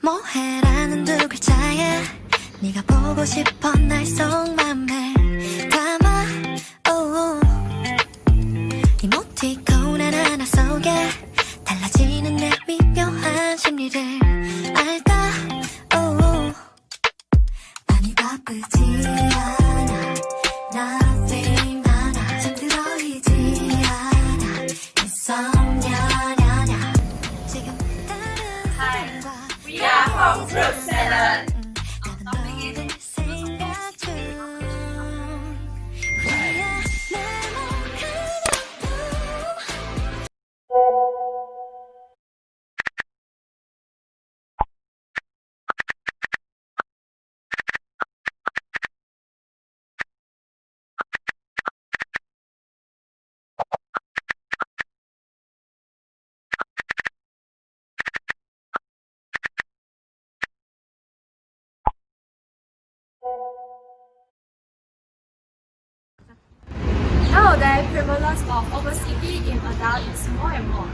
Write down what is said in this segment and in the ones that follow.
뭐해라는 두 글자에 네가 보고 싶어 날 속맘에 담아 이모티콘 하나하나 속에 달라지는 내 미묘한 심리를 알까 많이 바쁘지 않아 Nothing 많아 잠들어있지 않아 insomnia 지금 다른 사람과 We are from Group 7. Nowadays, prevalence of obesity in adults is more and more.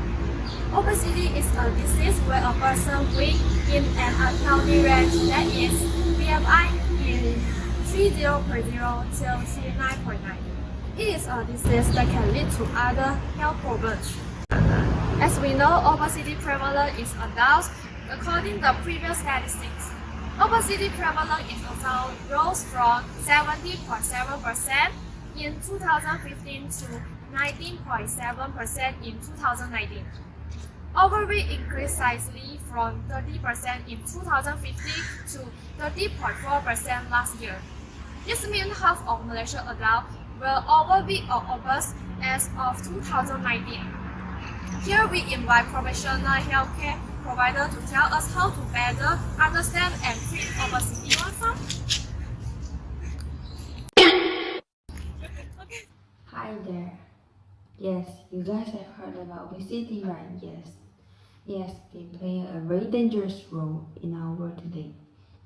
Obesity is a disease where a person weighs in an unhealthy range, that is, BMI in 30.0 till 39.9. It is a disease that can lead to other health problems. As we know, obesity prevalence is adults. According to previous statistics, obesity prevalence in adults rose from 70.7% in 2015 to 19.7% in 2019. Overweight increased slightly from 30% in 2015 to 30.4% last year. This means half of Malaysian adults were overweight or obese as of 2019. Here we invite professional healthcare providers to tell us how to better understand and treat obesity. Hi there. Yes, you guys have heard about obesity, right? Yes, they play a very dangerous role in our world today.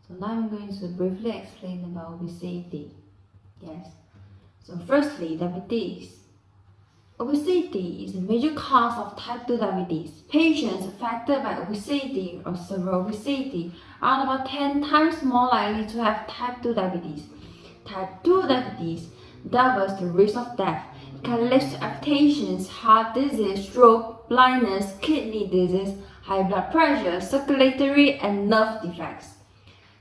So now I'm going to briefly explain about obesity. Yes. So firstly, diabetes. Obesity is a major cause of type 2 diabetes. Patients affected by obesity or severe obesity are about 10 times more likely to have type 2 diabetes. Type 2 diabetes doubles the risk of death. It can lead to amputations, heart disease, stroke, blindness, kidney disease, high blood pressure, circulatory and nerve defects.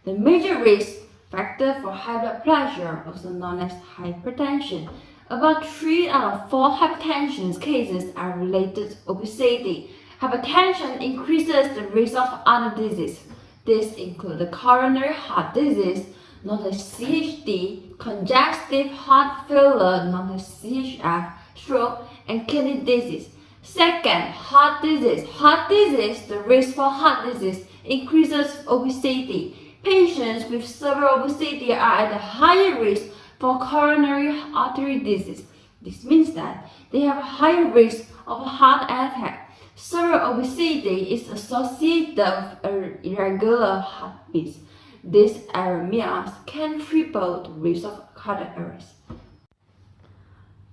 The major risk factor for high blood pressure, also known as hypertension. About 3 out of 4 hypertension cases are related to obesity. Hypertension increases the risk of other diseases. These include the coronary heart disease, known as CHD, congestive heart failure, known as CHF, stroke, and kidney disease. Second, heart disease. Heart disease, the risk for heart disease increases obesity. Patients with severe obesity are at a higher risk for coronary artery disease. This means that they have a higher risk of a heart attack. Severe obesity is associated with irregular heartbeats. These arrhythmias can triple the risk of cardiac arrest.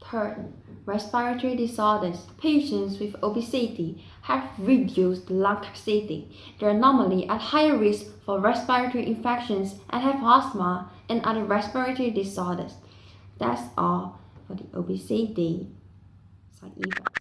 Third, respiratory disorders. Patients with obesity have reduced lung capacity. They are normally at higher risk for respiratory infections and have asthma and other respiratory disorders. That's all for the obesity side effects.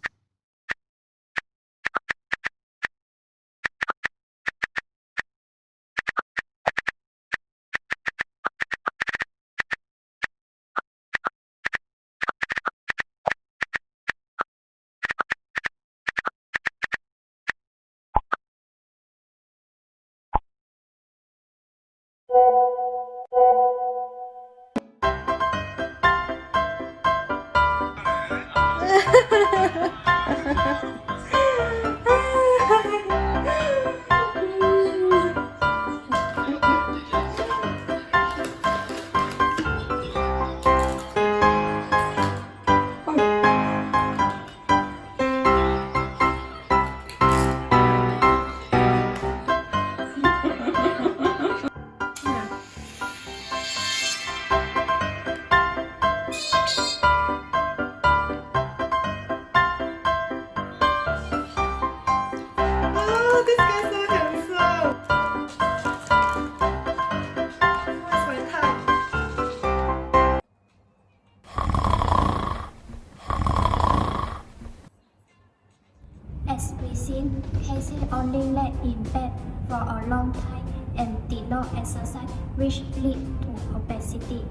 in bed for a long time and did not exercise, which lead to obesity.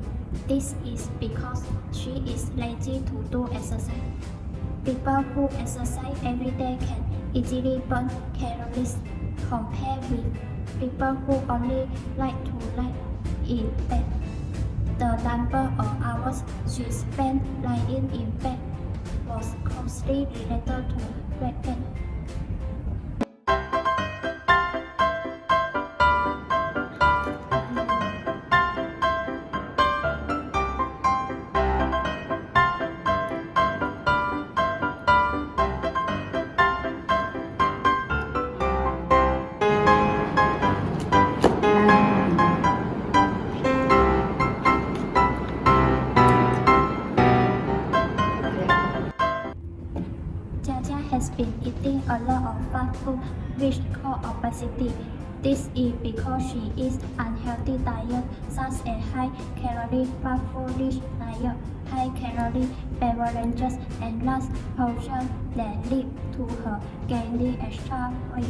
This is because she is lazy to do exercise. People who exercise every day can easily burn calories compared with people who only like to lie in bed. The number of hours she spent lying in bed was closely related to weight gain. Jia has been eating a lot of fast food, which cause obesity. This is because she eats unhealthy diet such as high-calorie fast food rich diet, high-calorie beverages, and large portions that lead to her gaining extra weight.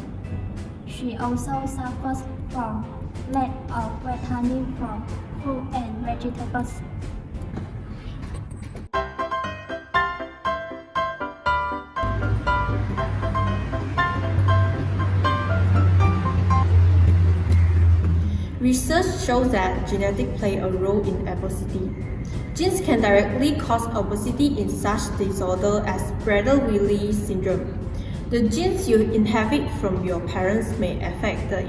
She also suffers from lack of vitamin from fruit and vegetables. Research shows that genetics play a role in obesity. Genes can directly cause obesity in such disorders as Prader-Willi syndrome. The genes you inherit from your parents may affect the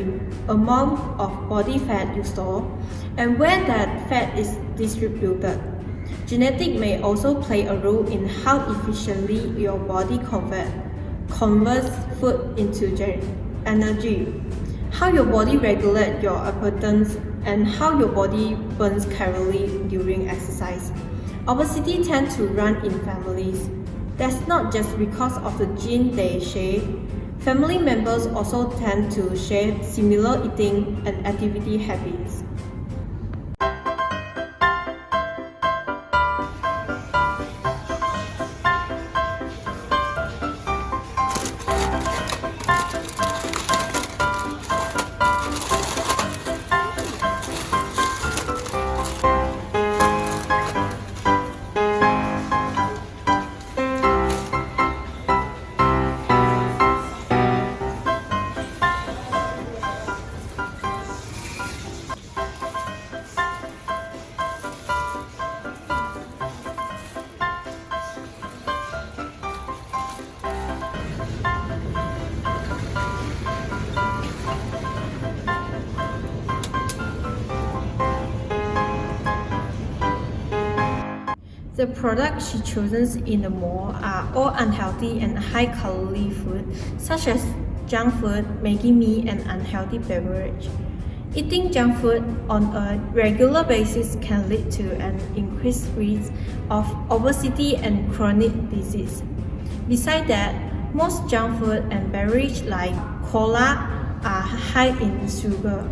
amount of body fat you store and where that fat is distributed. Genetics may also play a role in how efficiently your body converts food into energy, how your body regulates your appetite, and how your body burns calories during exercise. Obesity tends to run in families. That's not just because of the gene they share. Family members also tend to share similar eating and activity habits. The products she chooses in the mall are all unhealthy and high-calorie food, such as junk food, Maggi mee, and unhealthy beverage. Eating junk food on a regular basis can lead to an increased risk of obesity and chronic disease. Besides that, most junk food and beverage like cola are high in sugar,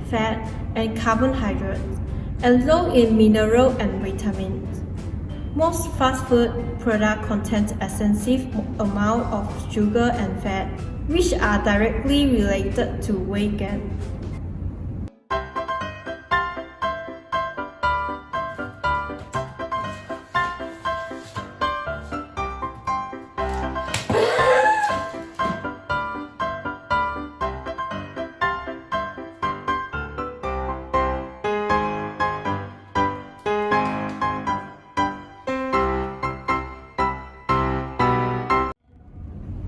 fat, and carbohydrates, and low in mineral and vitamins. Most fast food products contain extensive amount of sugar and fat, which are directly related to weight gain.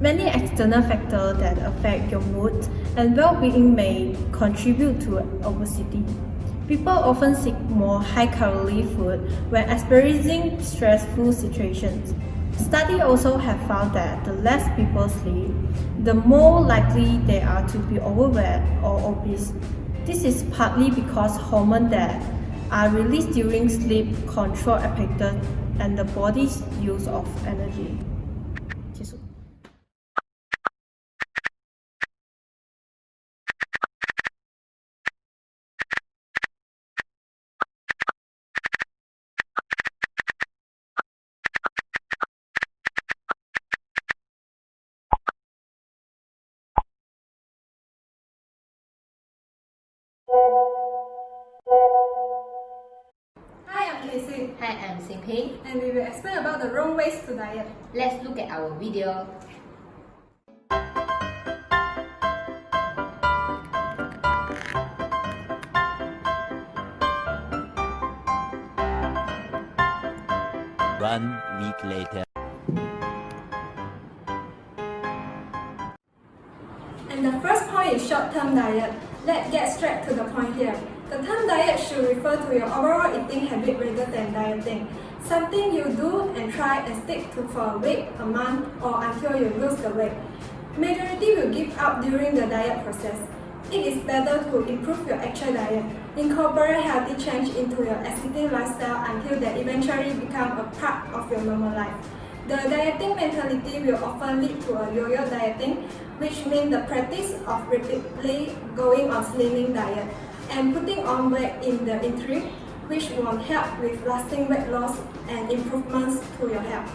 Many external factors that affect your mood and well-being may contribute to obesity. People often seek more high-calorie food when experiencing stressful situations. Studies also have found that the less people sleep, the more likely they are to be overweight or obese. This is partly because hormones that are released during sleep control appetite and the body's use of energy. Casey. Hi, I'm Shin, And we will explain about the wrong ways to diet. let's look at our video. One week later. And the first point is short-term diet. Let's get straight to the point here. The term diet should refer to your overall eating habit rather than dieting. Something you do and try and stick to for a week, a month, or until you lose the weight. Majority will give up during the diet process. It is better to improve your actual diet. Incorporate healthy change into your ascetic lifestyle until they eventually become a part of your normal life. The dieting mentality will often lead to a yo-yo dieting, which means the practice of repeatedly going on slimming diet and putting on weight in the interim, which won't help with lasting weight loss and improvements to your health.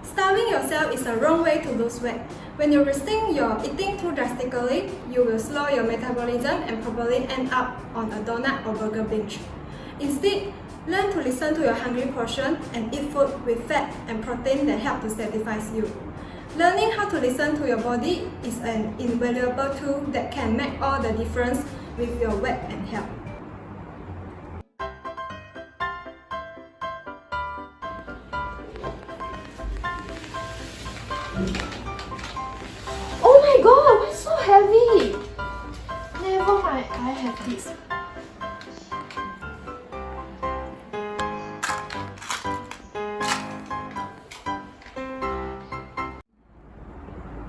Starving yourself is a wrong way to lose weight. When you restrict your eating too drastically, you will slow your metabolism and probably end up on a donut or burger binge. Instead, learn to listen to your hungry portion and eat food with fat and protein that help to satisfy you. Learning how to listen to your body is an invaluable tool that can make all the difference with your weight and health. Oh my god, why so heavy? Never mind, I have this.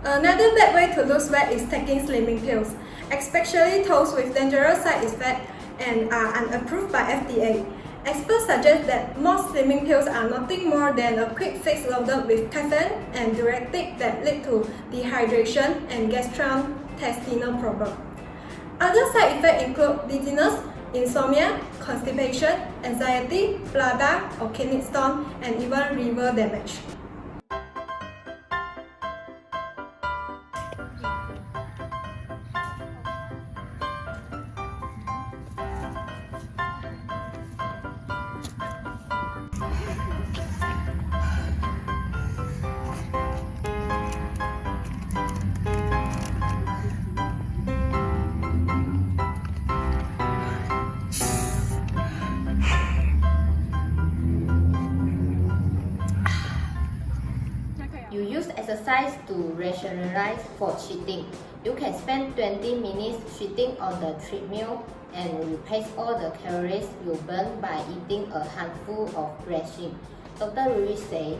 Another bad way to lose weight is taking slimming pills, especially those with dangerous side effects and are unapproved by FDA. Experts suggest that most slimming pills are nothing more than a quick fix loaded with caffeine and diuretics that lead to dehydration and gastrointestinal problems. Other side effects include dizziness, insomnia, constipation, anxiety, bladder or kidney stone, and even liver damage. You use exercise to rationalize for cheating. You can spend 20 minutes cheating on the treadmill and replace all the calories you burn by eating a handful of bread. Dr. Ruiz says,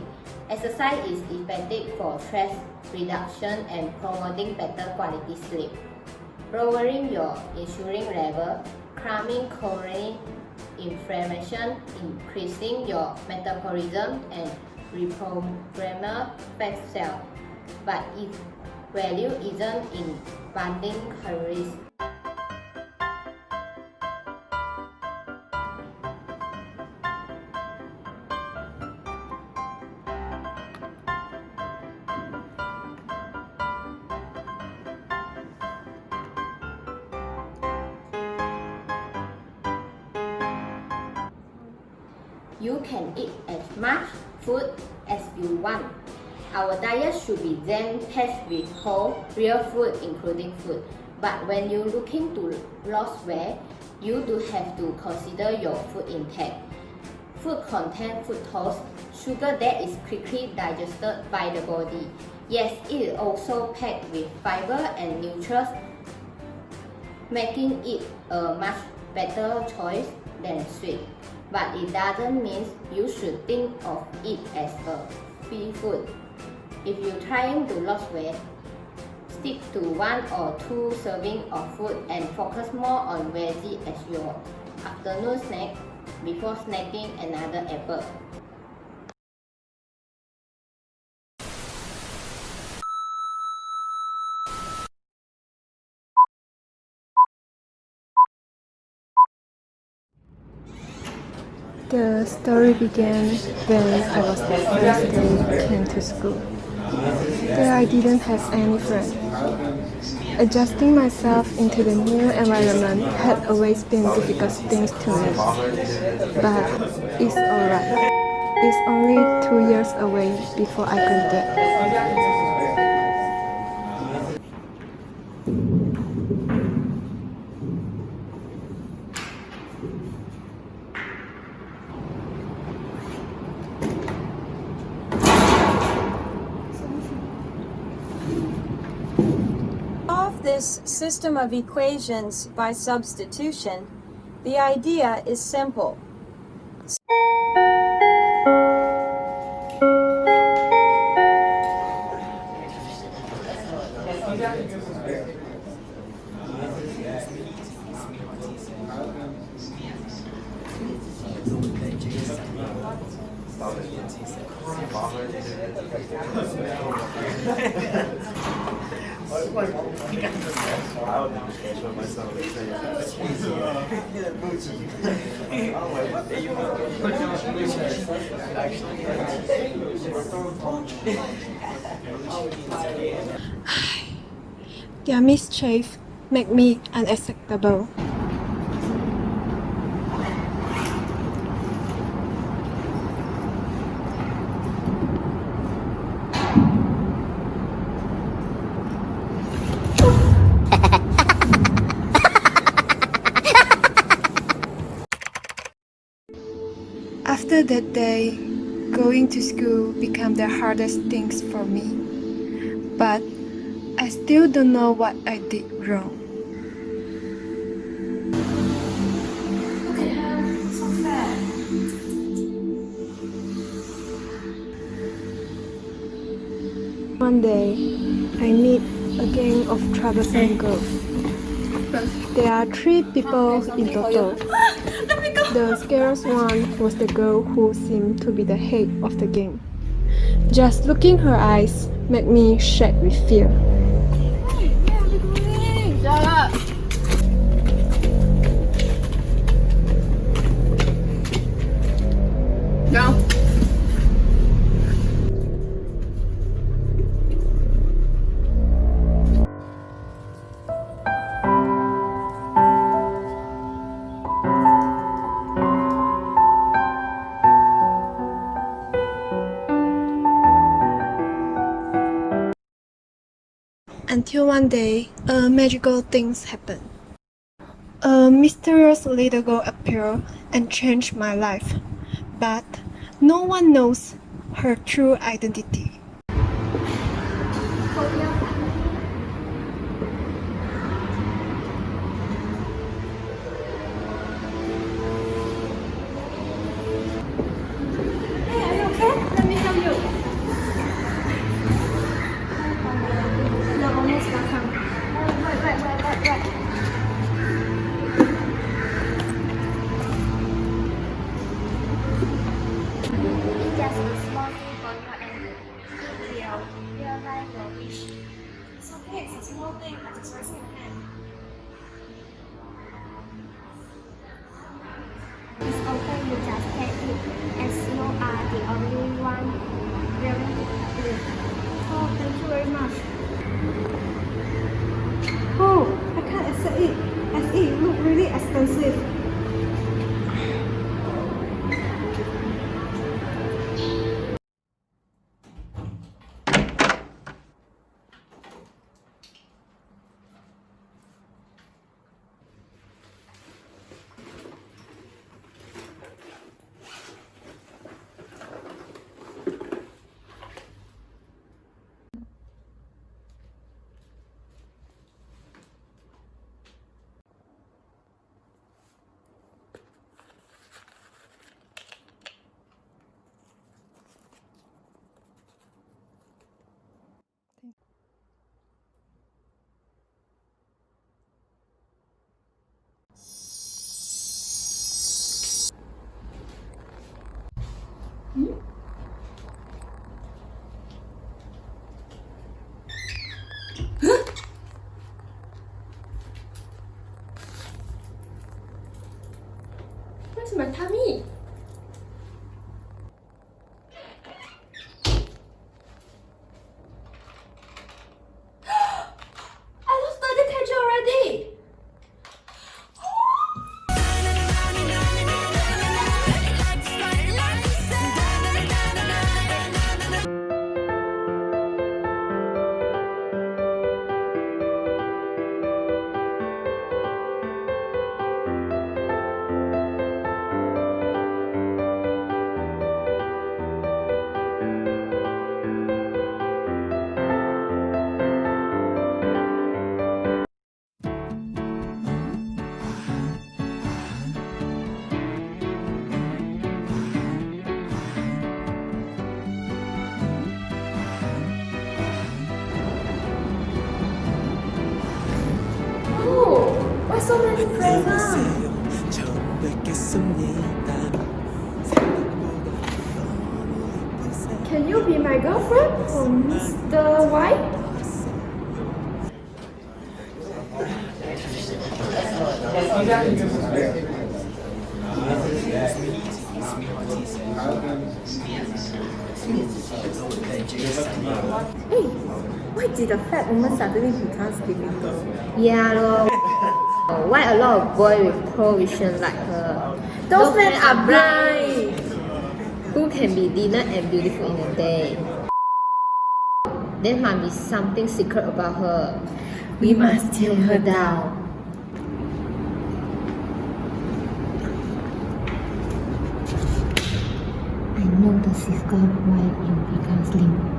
exercise is effective for stress reduction and promoting better quality sleep, lowering your insulin level, calming coronary inflammation, increasing your metabolism, and reprogramming fat cells. But its value isn't in burning calories. You can eat as much food as you want. Our diet should be then packed with whole, real food including food. But when you're looking to lose weight, you do have to consider your food intake. Food contains fructose, sugar that is quickly digested by the body. Yes, it is also packed with fiber and nutrients, making it a much better choice than sweet. But it doesn't mean you should think of it as a free food. If you're trying to lose weight, stick to 1 or 2 servings of food and focus more on veggies as your afternoon snack before snacking another apple. The story began when I was the first day came to school. There I didn't have any friend. Adjusting myself into the new environment had always been difficult things to me. But it's alright. It's only 2 years away before I graduate. Solve this system of equations by substitution. The idea is simple. Their mischief make me unacceptable. After that day, going to school became the hardest things for me. But I still don't know what I did wrong. Look at her, so fat. One day, I meet a gang of troublesome girls. There are 3 people in total. The scariest one was the girl who seemed to be the head of the gang. Just looking her eyes made me shake with fear. Until one day, magical things happened. A mysterious little girl appeared and changed my life, but no one knows her true identity. Hey, are you okay? Let me help you. You're almost welcome. Right. It's just a small thing for you and it will realize your wish. It's okay, it's a small thing. I'm just raising your hand. It's okay, you just take it, as you are the only one wearing it. Oh, thank you very much. Oh, I can't accept it, as it looks really expensive. Where's my tummy? so many presents? Can you be my girlfriend for Mr. White? Hey, why did the fat woman suddenly become skinny girl? Yeah, lor. Why a lot of boys with poor vision like her? Those men are blind. Who can be dinner and beautiful in a day? There must be something secret about her. We must tear her down. I know the secret why you become slim.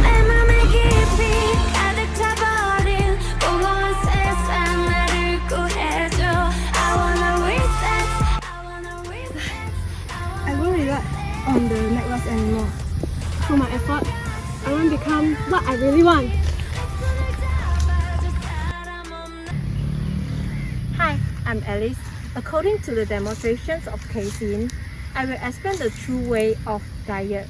내 맘에 깊이 가득 차버린 공허한 세상 나를 구해줘 I wanna reset I wanna reset I won't rely on the necklace anymore. Through my effort, I want to become what I really want. Hi, I'm Alice. According to the demonstrations of Shin, I will explain the true way of diet.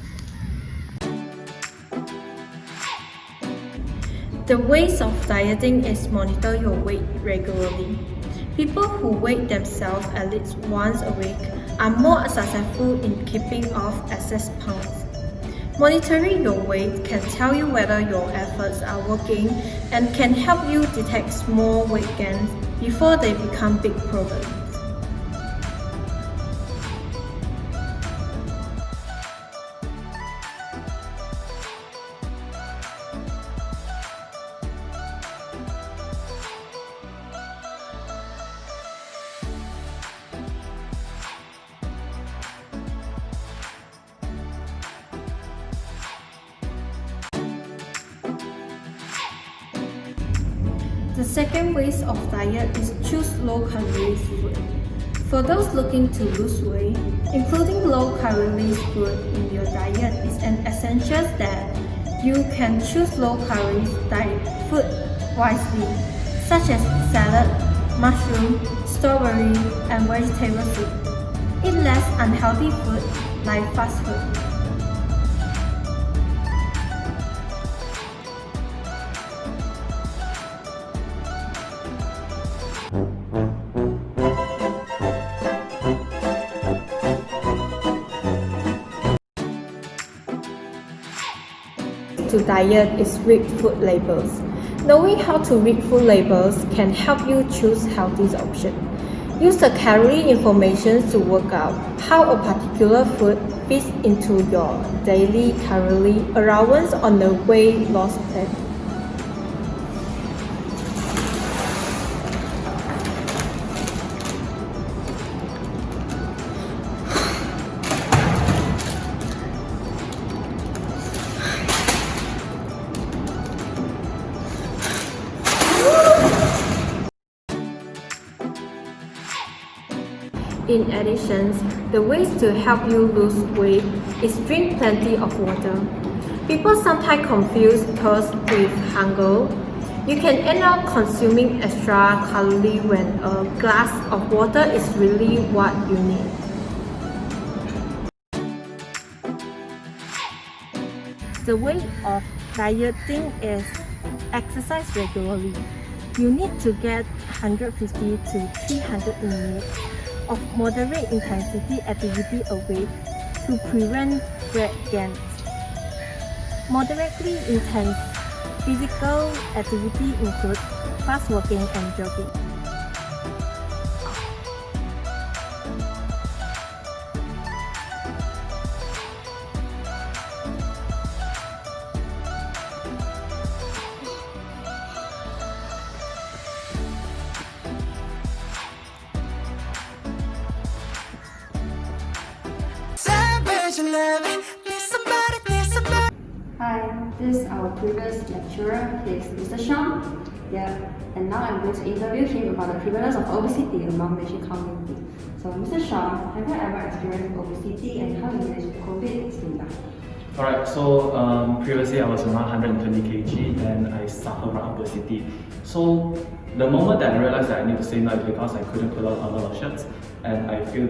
The ways of dieting is monitor your weight regularly. People who weigh themselves at least once a week are more successful in keeping off excess pounds. Monitoring your weight can tell you whether your efforts are working and can help you detect small weight gains before they become big problems. The second way of diet is choose low calories food. For those looking to lose weight, including low calories food in your diet is an essential that you can choose low calories diet food wisely, such as salad, mushroom, strawberry, and vegetable soup. Eat less unhealthy food like fast food. To diet is read food labels. Knowing how to read food labels can help you choose healthy options. Use the calorie information to work out how a particular food fits into your daily calorie allowance on the weight loss plan. In addition, the ways to help you lose weight is drink plenty of water. People sometimes confuse thirst with hunger. You can end up consuming extra calories when a glass of water is really what you need. The way of dieting is exercise regularly. You need to get 150 to 300 minutes of moderate intensity activity a week to prevent weight gain. Moderately intense physical activity includes fast walking and jogging. Hi, this is our previous lecturer. He is Mr. Shin. Yeah, and now I'm going to interview him about the prevalence of obesity among Malaysian community. So, Mr. Shin, have you ever experienced obesity and how you managed to cope it? Alright, so previously I was around 120 kg and I suffered from obesity. So the moment that I realized that I need to say no is because I couldn't put on a lot of shirts, and I feel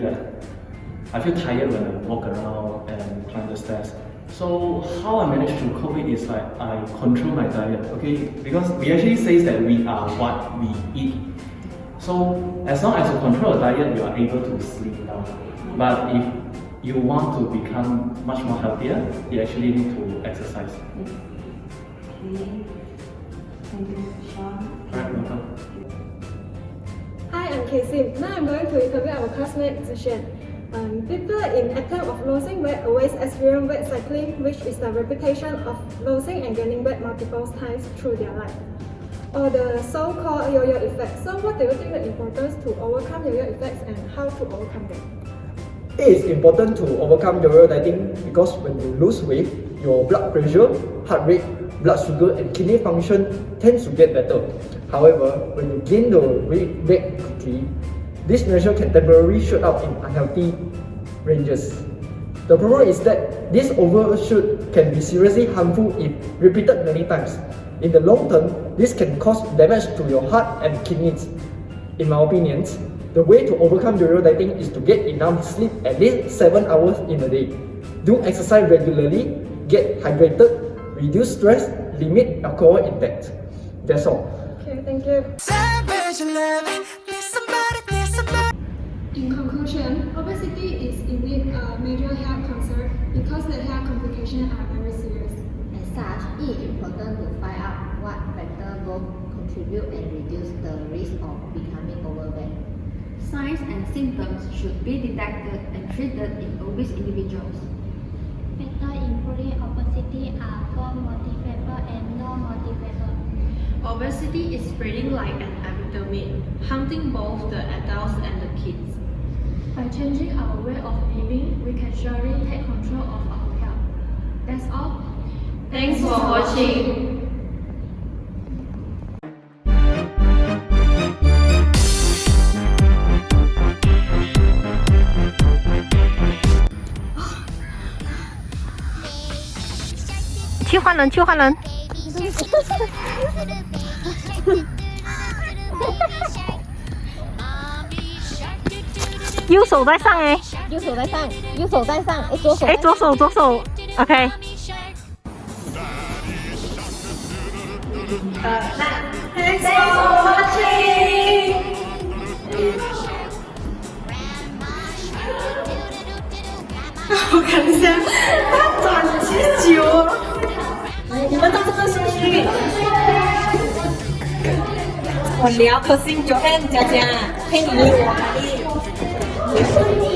tired when I walk around and climb the stairs. So how I managed to cope it is like I control my diet, okay? Because we actually say that we are what we eat. So as long as you control your diet, you are able to slim down. But if you want to become much more healthier, you actually need to exercise. Okay. Thank you, Sean. Alright, welcome. Hi, I'm Casey. Now I'm going to interview our classmate, Shin. People in attempt of losing weight always experience weight cycling, which is the repetition of losing and gaining weight multiple times through their life, or the so-called yo-yo effect. So what do you think the importance to overcome yo-yo effects and how to overcome them? It is important to overcome yo-yo dieting because when you lose weight, your blood pressure, heart rate, blood sugar and kidney function tends to get better. However, when you gain the weight back quickly, this measure can temporarily shoot up in unhealthy ranges. The problem is that this overshoot can be seriously harmful if repeated many times. In the long term, this can cause damage to your heart and kidneys. In my opinion, the way to overcome yo-yo dieting is to get enough sleep at least 7 hours in a day. Do exercise regularly, get hydrated, reduce stress, limit alcohol intake. That's all. Okay, thank you. In conclusion, obesity is indeed a major health concern because the health complications are very serious. As such, it is important to find out what factors both contribute and reduce the risk of becoming overweight. Signs and symptoms should be detected and treated in obese individuals. Factors including obesity are both motivator and non-motivator. Obesity is spreading like an epidemic, haunting both the adults and the kids. By changing our way of living, we can surely take control of our health. That's all. Thanks for watching.右手在上哎，右手在上，右手在上，哎，左手。哎，左手 ，OK。Thanks for watching. 我看一下，他转几久？你们到这个星期，我聊可心9N 佳佳，陪你我可以。